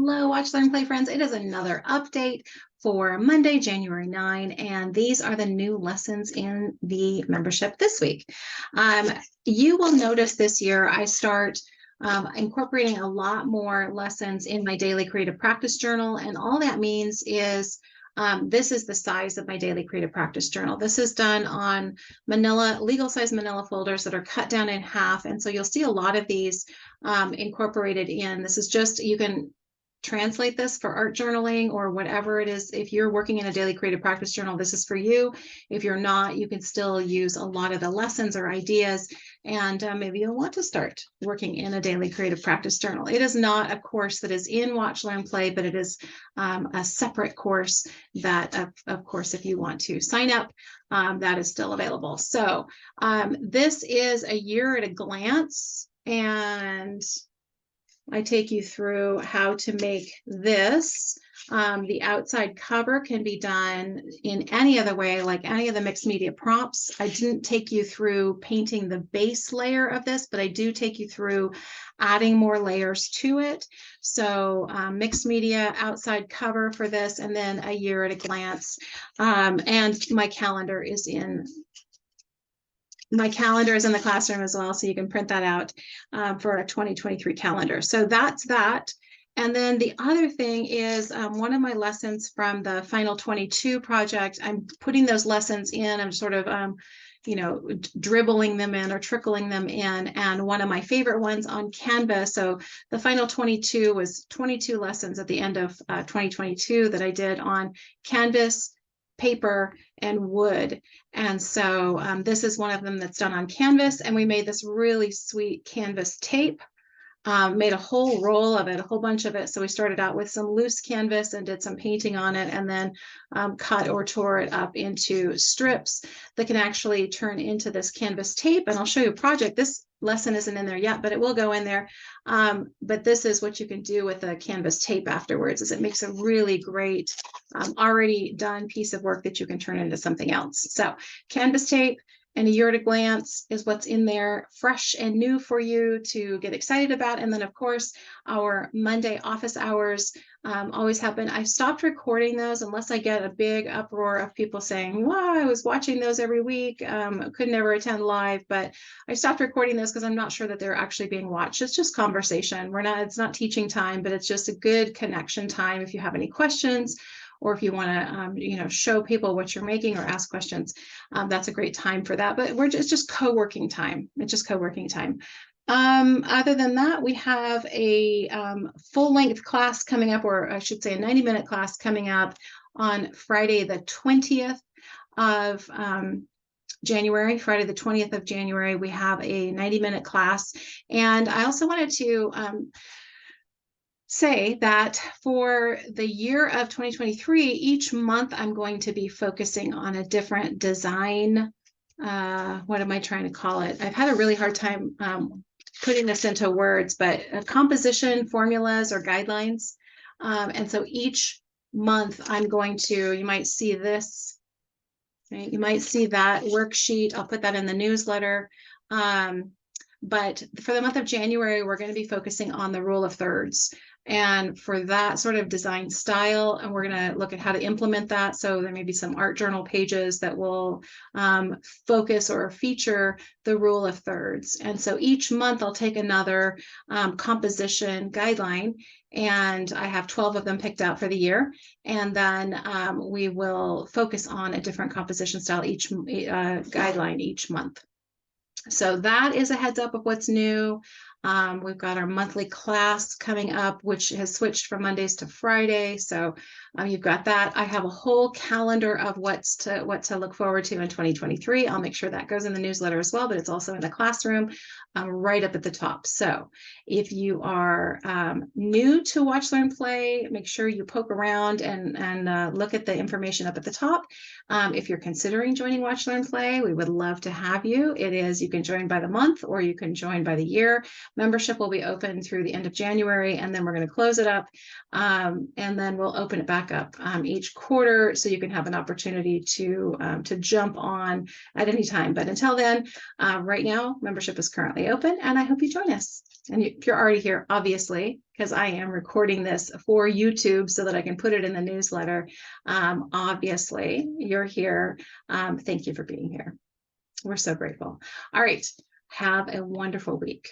Hello, Watch, Learn, Play friends. It is another update for Monday, January 9, and these are the new lessons in the membership this week. You will notice this year I start incorporating a lot more lessons in my daily creative practice journal, and all that means is this is the size of my daily creative practice journal. This is done on legal size manila folders that are cut down in half, and so you'll see a lot of these incorporated in. This is just, you can translate this for art journaling or whatever it is. If you're working in a daily creative practice journal, this is for you. If you're not, you can still use a lot of the lessons or ideas, and maybe you'll want to start working in a daily creative practice journal. It is not a course that is in Watch, Learn, Play, but it is a separate course that, of course, if you want to sign up, that is still available. So this is a year at a glance, and I take you through how to make this. The outside cover can be done in any other way, like any of the mixed media prompts. I didn't take you through painting the base layer of this, but I do take you through adding more layers to it. So mixed media outside cover for this, and then a year at a glance. And my calendar is in the classroom as well, so you can print that out for a 2023 calendar. So that's that. And then the other thing is one of my lessons from the Final 22 project, I'm putting those lessons in. I'm sort of, dribbling them in or trickling them in. And one of my favorite ones on Canvas. So the Final 22 was 22 lessons at the end of 2022 that I did on Canvas, paper, and wood. And so this is one of them that's done on Canvas, and we made this really sweet canvas tape, made a whole roll of it, a whole bunch of it. So we started out with some loose canvas and did some painting on it, and then cut or tore it up into strips that can actually turn into this canvas tape. And I'll show you a project. This lesson isn't in there yet, but it will go in there. But this is what you can do with the canvas tape afterwards, is it makes a really great already done piece of work that you can turn into something else. So canvas tape and a year at a glance is what's in there, fresh and new for you to get excited about. And then, of course, our Monday office hours always happen. I stopped recording those unless I get a big uproar of people saying, wow, I was watching those every week, could never attend live, but I stopped recording those because I'm not sure that they're actually being watched. It's just conversation. It's not teaching time, but it's just a good connection time. If you have any questions, or if you want to, show people what you're making or ask questions, that's a great time for that. But it's just co-working time. It's just co-working time. Other than that, we have a full-length class coming up, or I should say a 90-minute class coming up on Friday the 20th of January. Friday the 20th of January, we have a 90-minute class. And I also wanted to say that for the year of 2023, each month I'm going to be focusing on a different design. What am I trying to call it? I've had a really hard time putting this into words, but composition formulas or guidelines. And so each month I'm going to, you might see this, right? You might see that worksheet. I'll put that in the newsletter. But for the month of January, we're going to be focusing on the rule of thirds. And for that sort of design style, and we're going to look at how to implement that. So there may be some art journal pages that will focus or feature the rule of thirds. And so each month I'll take another composition guideline, and I have 12 of them picked out for the year. And then we will focus on a different composition style guideline each month. So that is a heads up of what's new. We've got our monthly class coming up, which has switched from Mondays to Friday. So you've got that. I have a whole calendar of what to look forward to in 2023. I'll make sure that goes in the newsletter as well, but it's also in the classroom right up at the top. So if you are new to Watch, Learn, Play, make sure you poke around and look at the information up at the top. If you're considering joining Watch, Learn, Play, we would love to have you. You can join by the month or you can join by the year. Membership will be open through the end of January, and then we're going to close it up. And then we'll open it back up each quarter, so you can have an opportunity to jump on at any time. But until then, right now, membership is currently open, and I hope you join us. And if you're already here, obviously, because I am recording this for YouTube so that I can put it in the newsletter. Obviously, you're here. Thank you for being here. We're so grateful. All right. Have a wonderful week.